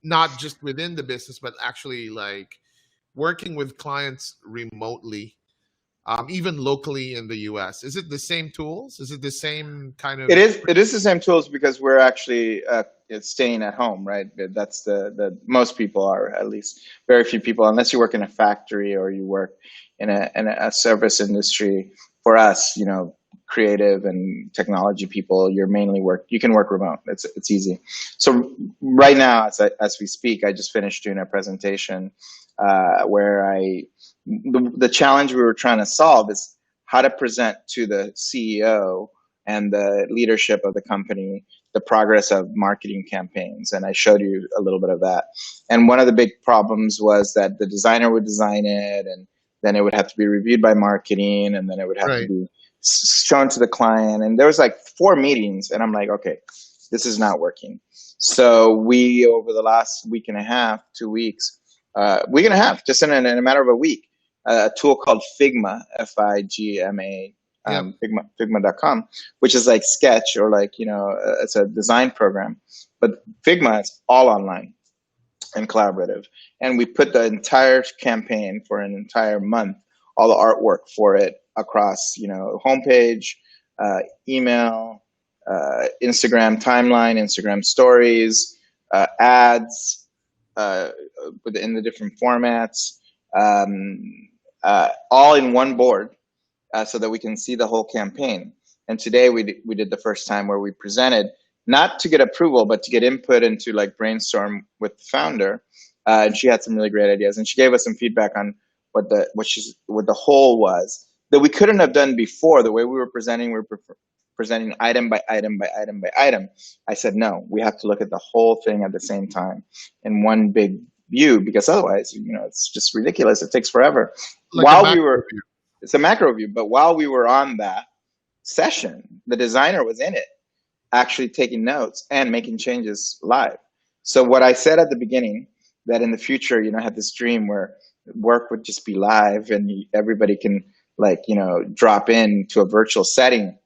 Not just within the business, but actually like working with clients remotely, even locally in the US. Is it the same tools? Is it the same kind of? It is the same tools because we're actually staying at home, right? That's the most people are, at least very few people, unless you work in a factory or you work in a service industry. For us, creative and technology people, you can work remote. It's easy. So right now, as we speak, I just finished doing a presentation where the challenge we were trying to solve is how to present to the CEO and the leadership of the company the progress of marketing campaigns. And I showed you a little bit of that. And one of the big problems was that the designer would design it, and then it would have to be reviewed by marketing, and then it would have to Right. be shown to the client. And there was like 4 meetings, and I'm like, okay, this is not working. So we, over the last week and a half, 2 weeks, week and a half, just in a matter of a week, a tool called Figma, Figma, Yep. Figma.com, which is like Sketch, or like, it's a design program. But Figma is all online and collaborative. And we put the entire campaign for an entire month, all the artwork for it across, homepage, email, Instagram timeline, Instagram stories, ads, in the different formats, all in one board, so that we can see the whole campaign. And today we did the first time where we presented, not to get approval, but to get input and to like brainstorm with the founder. And she had some really great ideas, and she gave us some feedback on what the whole was that we couldn't have done before. The way we were presenting item by item by item by item. I said, no, we have to look at the whole thing at the same time in one big view, because otherwise, it's just ridiculous. It takes forever. Like a While we macro were, view. it's a macro view, but while we were on that session, the designer was in it, actually taking notes and making changes live. So what I said at the beginning, that in the future, I had this dream where work would just be live and everybody can drop in to a virtual setting,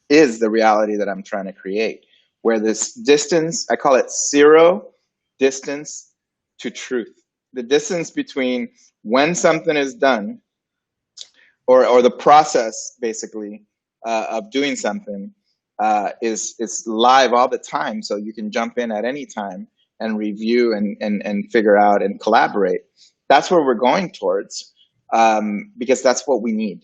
is the reality that I'm trying to create, where this distance, I call it zero distance to truth. The distance between when something is done, or the process basically of doing something, is live all the time. So you can jump in at any time and review and figure out and collaborate. That's where we're going towards, because that's what we need.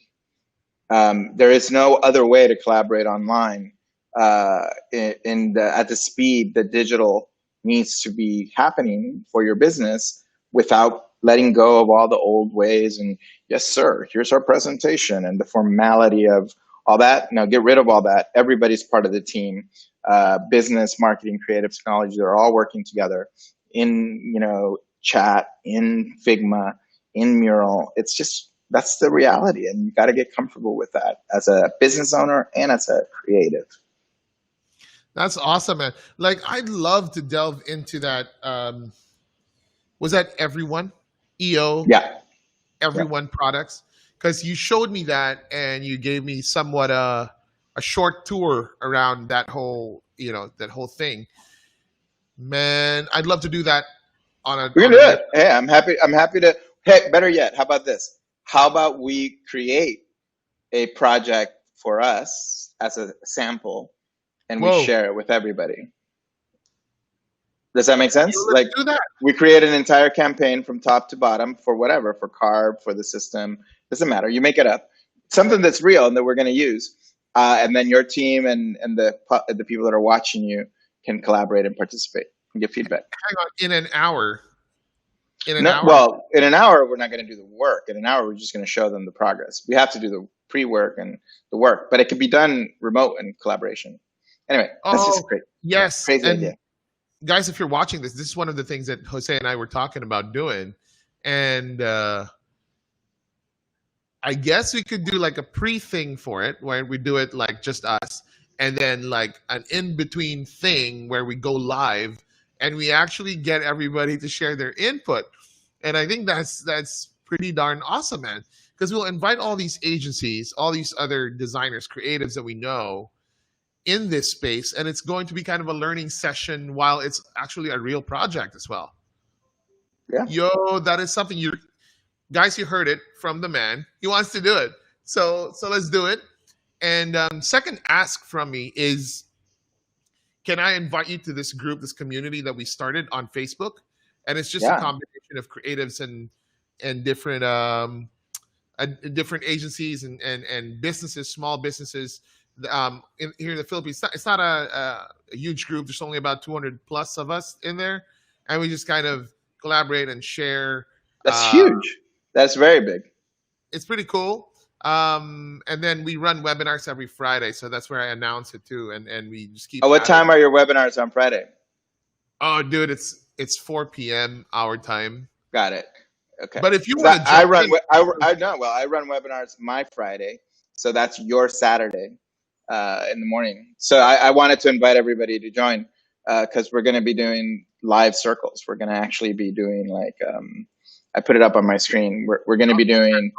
There is no other way to collaborate online at the speed that digital needs to be happening for your business, without letting go of all the old ways. And yes, sir, here's our presentation, and the formality of all that. No, get rid of all that. Everybody's part of the team. Business, marketing, creative, technology, they're all working together in, chat, in Figma, in Mural. It's just, that's the reality, and you got to get comfortable with that as a business owner and as a creative. That's awesome, man. Like, I'd love to delve into that. Was that Everyone? EO, Yeah. Everyone products? Because you showed me that, and you gave me somewhat a short tour around that whole thing. Man, I'd love to do that We can on do a it. Hey, I'm happy to. Hey, better yet, how about this? How about we create a project for us as a sample, and we whoa. share it with everybody? Does that make sense? Let's Like, do that. we create an entire campaign from top to bottom for whatever, for carb, for the system. Doesn't matter. You make it up. Something that's real and that we're going to use. And then your team and the people that are watching you can collaborate and participate and give feedback. Hang on, in an hour. In an No, hour? well, in an hour, we're not going to do the work. In an hour, we're just going to show them the progress. We have to do the pre-work and the work, but it can be done remote and collaboration. Anyway, that's just great. Yes. Crazy And idea. guys, if you're watching this is one of the things that Jose and I were talking about doing. And I guess we could do like a pre-thing for it, where we do it like just us, and then like an in-between thing where we go live and we actually get everybody to share their input. And I think that's pretty darn awesome, man. Because we'll invite all these agencies, all these other designers, creatives that we know in this space, and it's going to be kind of a learning session while it's actually a real project as well. Yeah. Yo, that is something you guys, you heard it from the man. He wants to do it. So let's do it. And second ask from me is, can I invite you to this group, this community that we started on Facebook? And it's just a combination of creatives and different different agencies and businesses, small businesses. Here in the Philippines, it's not a huge group. There's only about 200 plus of us in there, and we just kind of collaborate and share. That's huge. That's very big. It's pretty cool. And then we run webinars every Friday, so that's where I announce it too, and we just keep What adding. time are your webinars on Friday? Oh, dude, it's 4 p.m. our time. Got it. Okay. But if you 'Cause want to I jump run, in, I know, well, I run webinars my Friday. So that's your Saturday in the morning. So I wanted to invite everybody to join because we're going to be doing live circles. We're going to actually be doing like, I put it up on my screen. We're going to be doing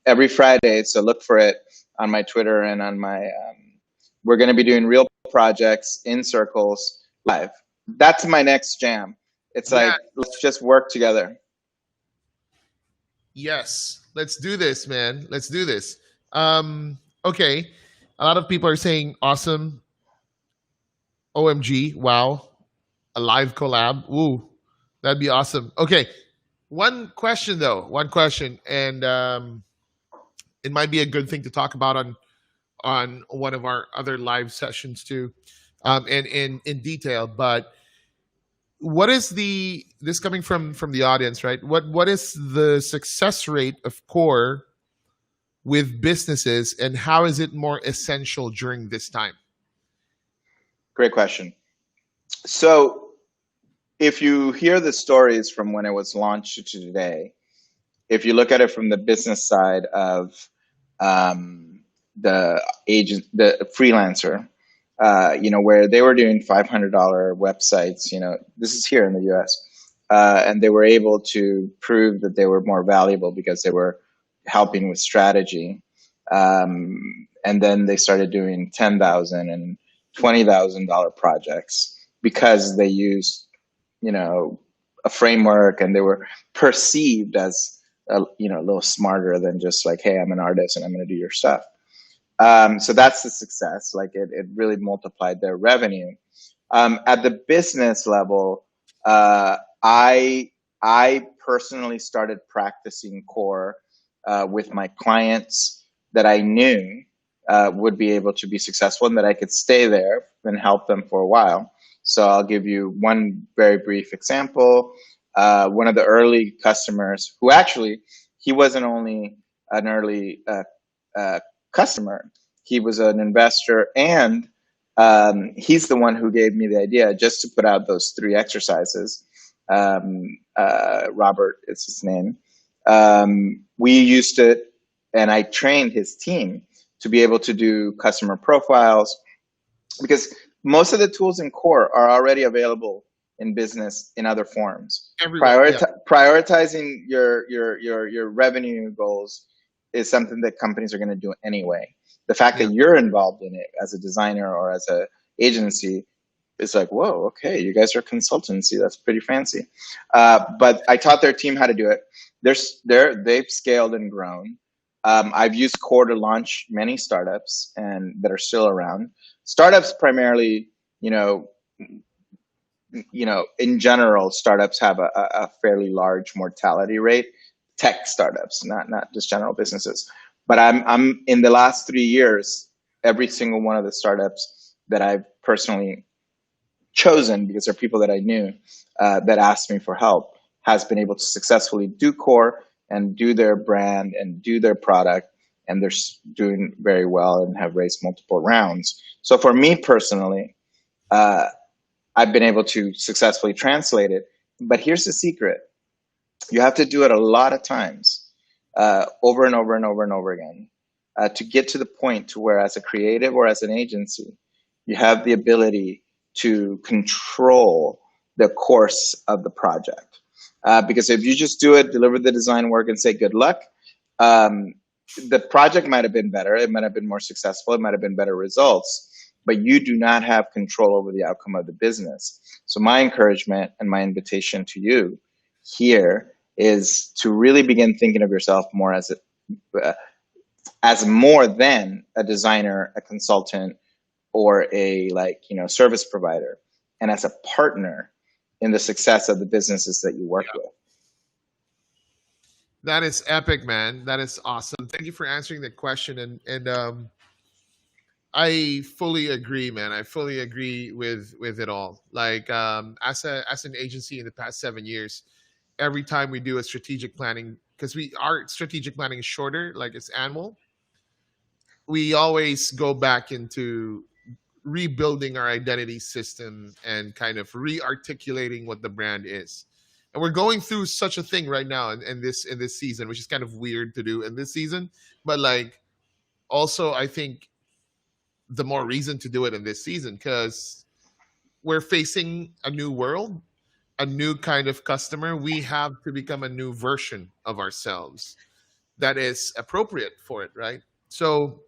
every Friday. So look for it on my Twitter and on my, we're going to be doing real projects in circles live. That's my next jam. It's yeah, like, let's just work together. yes, let's do this, man. Let's do this. Okay, a lot of people are saying awesome, OMG, wow, a live collab. Ooh, that'd be awesome. Okay, one question though, one question, and it might be a good thing to talk about on one of our other live sessions too, and in detail. But what is the this coming from the audience, right? What is the success rate of core with businesses, and how is it more essential during this time? Great question. So, if you hear the stories from when it was launched to today, if you look at it from the business side of the agent, the freelancer, where they were doing $500 websites, this is here in the US, and they were able to prove that they were more valuable because they were helping with strategy. And then they started doing $10,000 and $20,000 projects because they used, a framework, and they were perceived as a little smarter than just like, hey, I'm an artist and I'm going to do your stuff. So that's the success. Like it really multiplied their revenue. At the business level, I personally started practicing core with my clients that I knew would be able to be successful and that I could stay there and help them for a while. So I'll give you one very brief example. One of the early customers who actually, he wasn't only an early customer, he was an investor, and he's the one who gave me the idea just to put out those 3 exercises. Robert is his name. We used it, and I trained his team to be able to do customer profiles, because most of the tools in core are already available in business in other forms. Everywhere, yeah. Prioritizing your revenue goals is something that companies are going to do anyway. The fact Yeah. that you're involved in it as a designer or as a agency is like, whoa, okay, you guys are consultancy. That's pretty fancy. But I taught their team how to do it. They've scaled and grown. I've used core to launch many startups and that are still around. Startups primarily, in general, startups have a fairly large mortality rate. Tech startups, not just general businesses. But I'm in the last 3 years, every single one of the startups that I've personally chosen, because they're people that I knew that asked me for help, has been able to successfully do core and do their brand and do their product, and they're doing very well and have raised multiple rounds. So for me personally, I've been able to successfully translate it. But here's the secret. You have to do it a lot of times, over and over and over and over again, to get to the point to where, as a creative or as an agency, you have the ability to control the course of the project. Because if you just do it, deliver the design work, and say good luck, the project might have been better, it might have been more successful, it might have been better results, but you do not have control over the outcome of the business. So my encouragement and my invitation to you here is to really begin thinking of yourself more as more than a designer, a consultant, or a service provider, and as a partner in the success of the businesses that you work with. That is epic, man. That is awesome. Thank you for answering the question, and I fully agree, man. I fully agree with it all. Like as an agency in the past 7 years, every time we do a strategic planning because we our strategic planning is shorter, like it's annual. We always go back into rebuilding our identity system and kind of re-articulating what the brand is. And we're going through such a thing right now in this season, which is kind of weird to do in this season, but like also I think the more reason to do it in this season because we're facing a new world, a new kind of customer. We have to become a new version of ourselves that is appropriate for it, right? So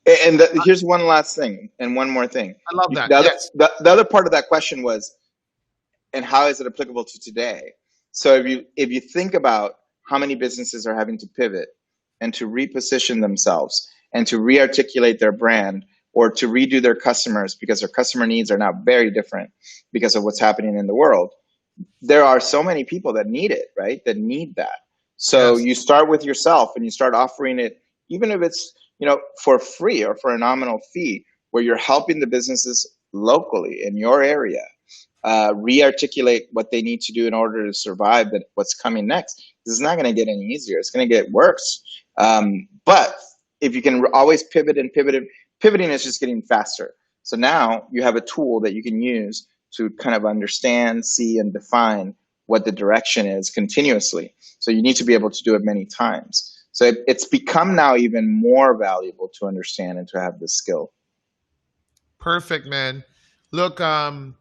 And here's one last thing, and one more thing. I love that. The other, Yes. the other part of that question was, and how is it applicable to today? So if you think about how many businesses are having to pivot and to reposition themselves and to re-articulate their brand or to redo their customers because their customer needs are now very different because of what's happening in the world, there are so many people that need it, right? That need that. So Yes. you start with yourself and you start offering it, even if it's, for free or for a nominal fee, where you're helping the businesses locally in your area re-articulate what they need to do in order to survive that what's coming next. This is not going to get any easier. It's going to get worse. But if you can always pivot and pivot, pivoting is just getting faster. So now you have a tool that you can use to kind of understand, see, and define what the direction is continuously. So you need to be able to do it many times. So it's become now even more valuable to understand and to have this skill. Perfect, man. Look, to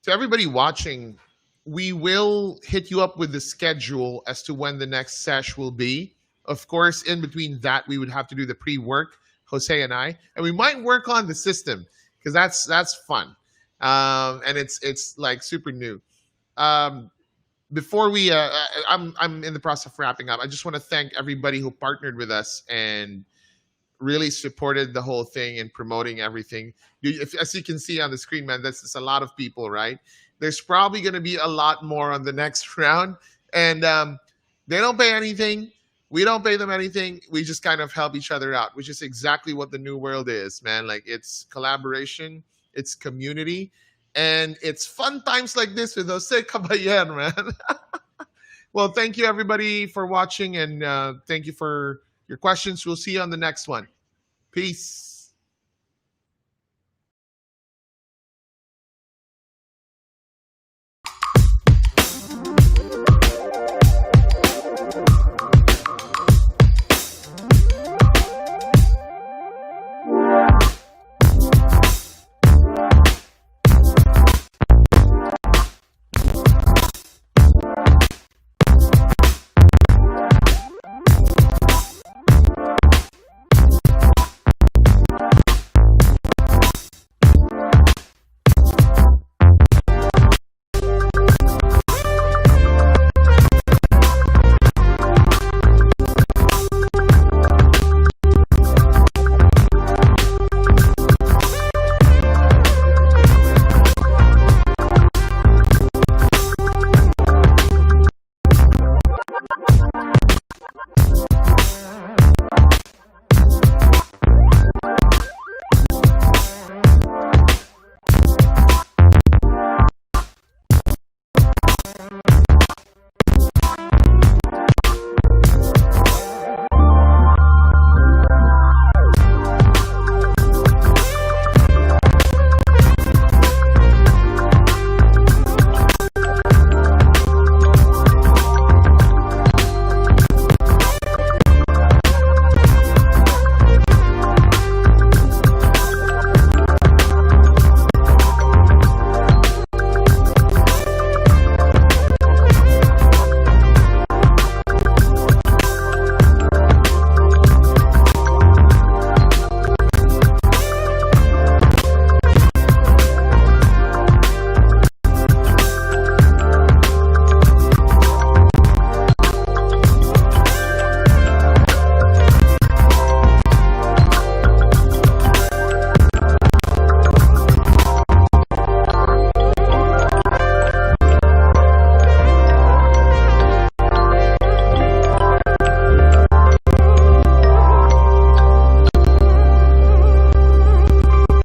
everybody watching, we will hit you up with the schedule as to when the next sesh will be. Of course, in between that, we would have to do the pre-work, Jose and I, and we might work on the system because that's fun, and it's like super new. Um, Before we, I'm in the process of wrapping up. I just want to thank everybody who partnered with us and really supported the whole thing and promoting everything. As you can see on the screen, man, that's a lot of people, right? There's probably going to be a lot more on the next round, and they don't pay anything. We don't pay them anything. We just kind of help each other out, which is exactly what the new world is, man. Like it's collaboration, it's community, and it's fun times like this with Jose Caballer, man. Well, thank you everybody for watching, and thank you for your questions. We'll see you on the next one. Peace.